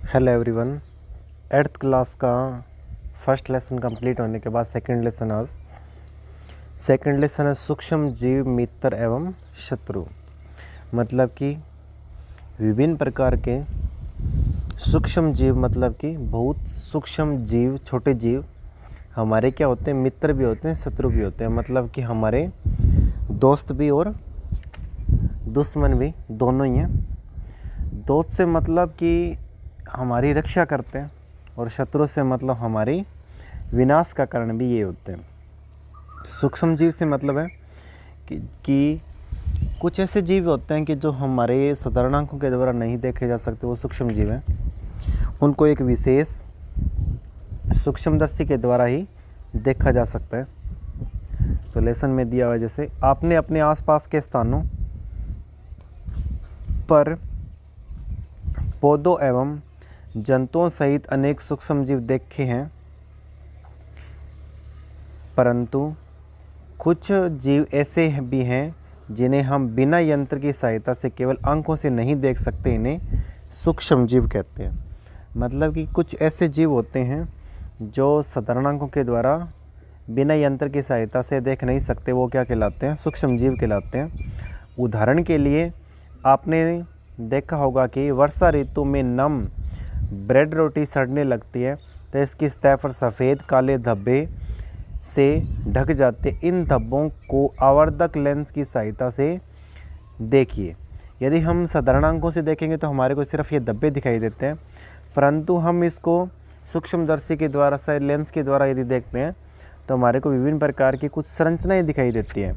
Hello everyone. 8th class का first lesson complete होने के बाद सेकंड लेसन है सूक्ष्म जीव मित्र एवं शत्रु। मतलब कि विभिन्न प्रकार के सूक्ष्म जीव, मतलब कि बहुत सूक्ष्म जीव, छोटे जीव हमारे क्या होते हैं, मित्र भी होते हैं, शत्रु भी होते हैं। मतलब कि हमारे दोस्त भी और दुश्मन भी, दोनों ही हैं। दोस्त से मतलब कि हमारी रक्षा करते हैं और शत्रु से मतलब हमारी विनाश का कारण भी ये होते हैं। सूक्ष्म जीव से मतलब है कि कुछ ऐसे जीव होते हैं कि जो हमारे साधारण आंखों के द्वारा नहीं देखे जा सकते, वो सूक्ष्म जीव हैं। उनको एक विशेष सूक्ष्मदर्शी के द्वारा ही देखा जा सकता है। तो लेसन में दिया हुआ जैसे आपने अपने आसपास के स्थानों पर पौधों एवं जंतुओं सहित अनेक सूक्ष्म जीव देखे हैं, परंतु कुछ जीव ऐसे भी हैं जिन्हें हम बिना यंत्र की सहायता से केवल आंखों से नहीं देख सकते, इन्हें सूक्ष्म जीव कहते हैं। मतलब कि कुछ ऐसे जीव होते हैं जो साधारण आंखों के द्वारा बिना यंत्र की सहायता से देख नहीं सकते, वो क्या कहलाते हैं, सूक्ष्म जीव कहलाते हैं। उदाहरण के लिए आपने देखा होगा कि वर्षा ऋतु में नम ब्रेड रोटी सड़ने लगती है तो इसकी सतह पर सफ़ेद काले धब्बे से ढक जाते। इन धब्बों को आवर्धक लेंस की सहायता से देखिए। यदि हम साधारण आंखों से देखेंगे तो हमारे को सिर्फ ये धब्बे दिखाई देते हैं, परंतु हम इसको सूक्ष्मदर्शी के द्वारा से लेंस के द्वारा यदि देखते हैं तो हमारे को विभिन्न प्रकार की कुछ संरचनाएं दिखाई देती हैं।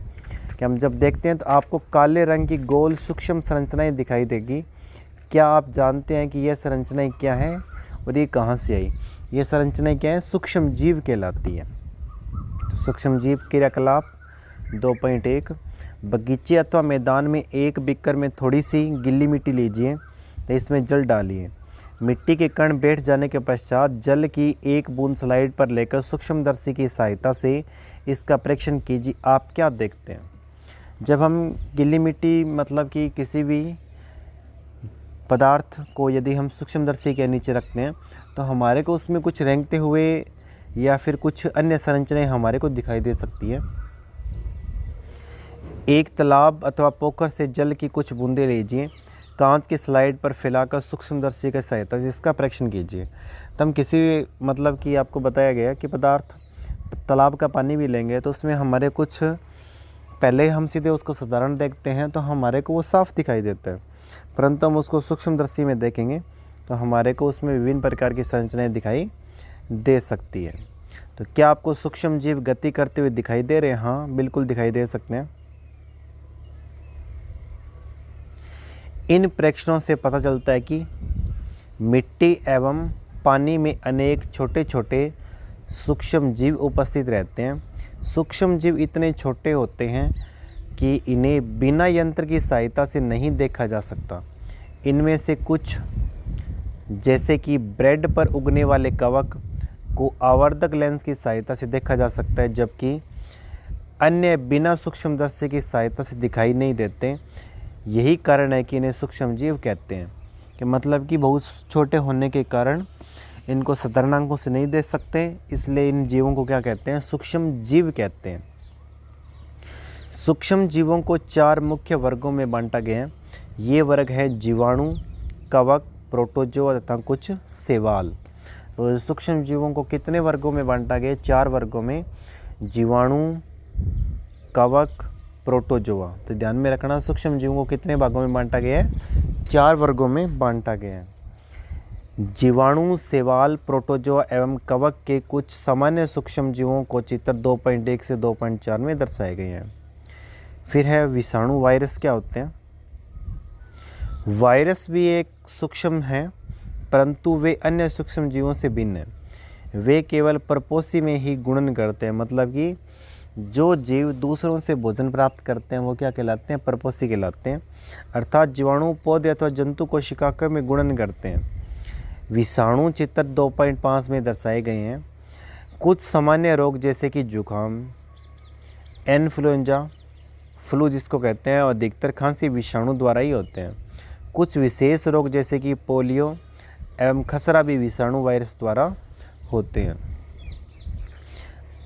कि हम जब देखते हैं तो आपको काले रंग की गोल सूक्ष्म संरचनाएं दिखाई देगी। क्या आप जानते हैं कि यह संरचनाएं क्या हैं और ये कहाँ से आई? ये संरचनाएं क्या हैं? सूक्ष्म जीव कहलाती है। तो सूक्ष्म जीव क्रियाकलाप 2.1 बगीचे अथवा मैदान में एक बीकर में थोड़ी सी गीली मिट्टी लीजिए तो इसमें जल डालिए। मिट्टी के कण बैठ जाने के पश्चात जल की एक बूंद स्लाइड पर लेकर सूक्ष्मदर्शी की सहायता से इसका परीक्षण कीजिए। आप क्या देखते हैं? जब हम गीली मिट्टी, मतलब कि किसी भी पदार्थ को यदि हम सूक्ष्मदर्शी के नीचे रखते हैं तो हमारे को उसमें कुछ रेंगते हुए या फिर कुछ अन्य संरचनाएं हमारे को दिखाई दे सकती है। एक तालाब अथवा पोखर से जल की कुछ बूंदें लीजिए, कांच की स्लाइड पर फैलाकर सूक्ष्मदर्शी की सहायता से इसका परीक्षण कीजिए। तो हम किसी, मतलब कि आपको बताया गया कि पदार्थ, तालाब का पानी भी लेंगे तो उसमें हमारे कुछ, पहले हम सीधे उसको साधारण देखते हैं तो हमारे को वो साफ दिखाई देता है, परंतु हम उसको सूक्ष्मदर्शी में देखेंगे तो हमारे को उसमें विभिन्न प्रकार की संरचनाएं दिखाई दे सकती है। तो क्या आपको सूक्ष्म जीव गति करते हुए दिखाई दे रहे हैं? हाँ, बिल्कुल दिखाई दे सकते हैं। इन प्रेक्षणों से पता चलता है कि मिट्टी एवं पानी में अनेक छोटे छोटे सूक्ष्म जीव उपस्थित रहते हैं। सूक्ष्म जीव इतने छोटे होते हैं कि इन्हें बिना यंत्र की सहायता से नहीं देखा जा सकता। इनमें से कुछ, जैसे कि ब्रेड पर उगने वाले कवक को आवर्धक लेंस की सहायता से देखा जा सकता है, जबकि अन्य बिना सूक्ष्मदर्शी की सहायता से दिखाई नहीं देते। यही कारण है कि इन्हें सूक्ष्म जीव कहते हैं। कि मतलब कि बहुत छोटे होने के कारण इनको साधारण आंखों से नहीं देख सकते, इसलिए इन जीवों को क्या कहते हैं? सूक्ष्म जीव कहते हैं। सूक्ष्म जीवों को 4 मुख्य वर्गों में बांटा गया है। ये वर्ग है जीवाणु, कवक, प्रोटोजोआ तथा कुछ शैवाल। तो सूक्ष्म जीवों को कितने वर्गों में बांटा गया? 4 वर्गों में, जीवाणु, कवक, प्रोटोजोआ। तो ध्यान में रखना, सूक्ष्म जीवों को कितने भागों में बांटा गया है? 4 वर्गों में बांटा गया है। जीवाणु, शैवाल, प्रोटोजोआ एवं कवक के कुछ सामान्य सूक्ष्म जीवों को चित्र 2.1 से 2.4 में दर्शाए गए हैं। फिर है विषाणु। वायरस क्या होते हैं? वायरस भी एक सूक्ष्म है, परंतु वे अन्य सूक्ष्म जीवों से भिन्न हैं। वे केवल परपोषी में ही गुणन करते हैं। मतलब कि जो जीव दूसरों से भोजन प्राप्त करते हैं वो क्या कहलाते हैं? परपोषी कहलाते हैं। अर्थात जीवाणु पौधे अथवा जंतु कोशिकाओं में गुणन करते हैं। विषाणु चित्र 2.5 में दर्शाए गए हैं। कुछ सामान्य रोग जैसे कि जुकाम, इन्फ्लुएंजा, फ्लू जिसको कहते हैं, और अधिकतर खांसी विषाणु द्वारा ही होते हैं। कुछ विशेष रोग जैसे कि पोलियो, एवं खसरा भी विषाणु वायरस द्वारा होते हैं।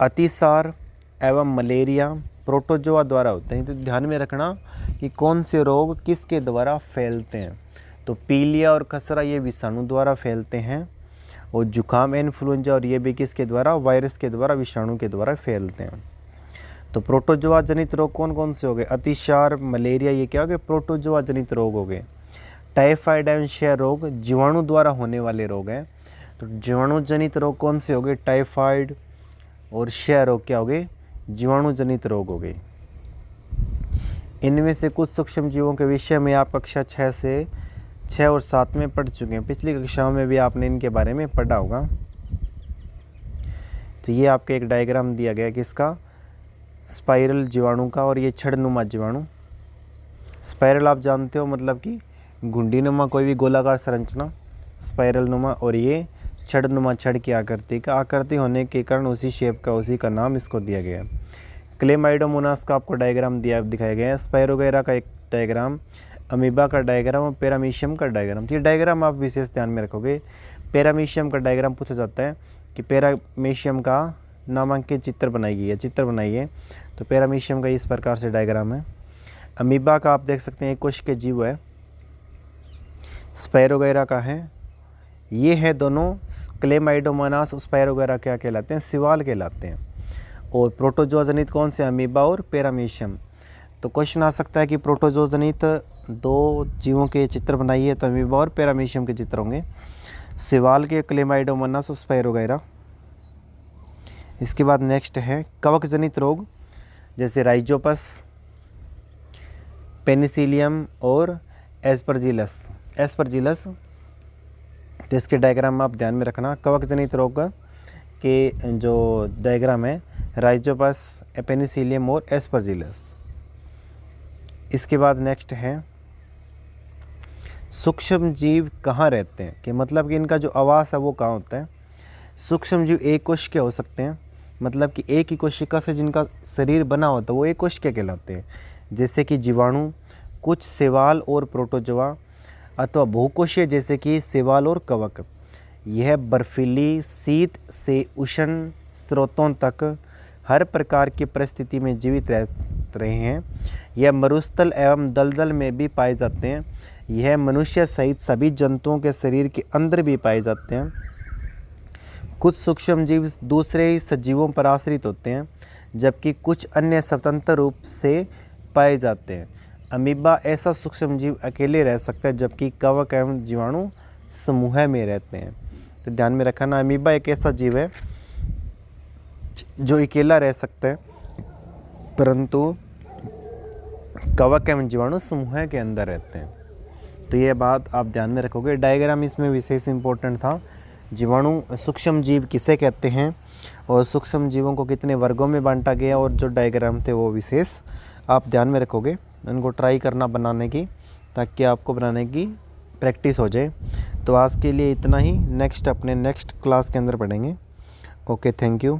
अतिसार एवं मलेरिया प्रोटोजोआ द्वारा होते हैं। तो ध्यान में रखना कि कौन से रोग किसके द्वारा फैलते हैं। तो पीलिया और खसरा ये विषाणु द्वारा फैलते हैं, और जुकाम इन्फ्लुएंजा और ये भी किसके द्वारा, वायरस के द्वारा, विषाणु के द्वारा फैलते हैं। तो प्रोटोजोआ जनित रोग कौन कौन से हो गए, अतिसार, मलेरिया, ये क्या हो गए, प्रोटोजोआ जनित रोग हो गए। टाइफाइड एवं क्षय रोग जीवाणु द्वारा होने वाले रोग हैं। तो जीवाणु जनित रोग कौन से हो गए, टाइफाइड और क्षय रोग क्या हो गए, जीवाणु जनित रोग हो गए। इनमें से कुछ सूक्ष्म जीवों के विषय में आप कक्षा 6 और 7 में पढ़ चुके हैं। पिछली कक्षाओं में भी आपने इनके बारे में पढ़ा होगा। तो ये आपके एक डायग्राम दिया गया किसका, स्पाइरल जीवाणु का, और ये छड़नुमा जीवाणु। स्पाइरल आप जानते हो मतलब कि घुंडीनुमा कोई भी गोलाकार संरचना, स्पाइरल नुमा, और ये छड़नुमा, छड़ की आकृति होने के कारण उसी शेप का, उसी का नाम इसको दिया गया है। क्लेमाइडोमोनास का आपको डायग्राम दिखाया गया है, स्पाइरोगैरा का एक डायग्राम, अमीबा का डायग्राम और पैरामीशियम का डायग्राम। तो ये डायग्राम आप विशेष ध्यान में रखोगे। पैरामीशियम का डायग्राम पूछा जाता है कि पैरामीशियम का नामांकित चित्र बनाइए। तो पैरामीशियम का इस प्रकार से डायग्राम है। अमीबा का आप देख सकते हैं एक कोश के जीव है। स्पाइरोगैरा का है, ये है दोनों क्लेमाइडोमोनास, स्पाइरोगैरा क्या कहलाते हैं, सिवाल कहलाते हैं। और प्रोटोजोआ जनित कौन से, अमीबा और पैरामीशियम। तो क्वेश्चन आ सकता है कि प्रोटोजोआ जनित 2 जीवों के चित्र बनाइए, तो अमीबा और पैरामीशियम के चित्र होंगे। सिवाल के क्लेमाइडोमोनास और स्पाइरोगैरा। इसके बाद नेक्स्ट है कवक जनित रोग, जैसे राइजोपस, पेनिसिलियम और एस्परजिलस। तो इसके डायग्राम आप ध्यान में रखना। कवक जनित रोग के जो डायग्राम है, राइजोपस, पेनिसिलियम और एस्परजिलस। इसके बाद नेक्स्ट है सूक्ष्म जीव कहाँ रहते हैं, कि मतलब कि इनका जो आवास है वो कहाँ होता है। सूक्ष्म जीव एक कोश के हो सकते हैं, मतलब कि एक ही कोशिका से जिनका शरीर बना होता है वो एक कोश के कहलाते हैं, जैसे कि जीवाणु, कुछ शैवाल और प्रोटोजोआ, अथवा बहुकोशीय जैसे कि शैवाल और कवक। यह बर्फीली, शीत से उष्ण स्रोतों तक हर प्रकार की परिस्थिति में जीवित रह रहे हैं। यह मरुस्थल एवं दलदल में भी पाए जाते हैं। यह मनुष्य सहित सभी जंतुओं के शरीर के अंदर भी पाए जाते हैं। कुछ सूक्ष्म जीव दूसरे सजीवों पर आश्रित होते हैं, जबकि कुछ अन्य स्वतंत्र रूप से पाए जाते हैं। अमीबा ऐसा सूक्ष्म जीव अकेले रह सकता है, जबकि कवक एवं जीवाणु समूह में रहते हैं। तो ध्यान में रखना, अमीबा एक ऐसा जीव है जो अकेला रह सकता है, परंतु कवक एवं जीवाणु समूह के अंदर रहते हैं। तो ये बात आप ध्यान में रखोगे। डायग्राम इसमें विशेष इंपॉर्टेंट था। जीवाणु सूक्ष्म जीव किसे कहते हैं और सूक्ष्म जीवों को कितने वर्गों में बांटा गया, और जो डायग्राम थे वो विशेष आप ध्यान में रखोगे। उनको ट्राई करना बनाने की, ताकि आपको बनाने की प्रैक्टिस हो जाए। तो आज के लिए इतना ही, नेक्स्ट अपने नेक्स्ट क्लास के अंदर पढ़ेंगे। Okay, thank you.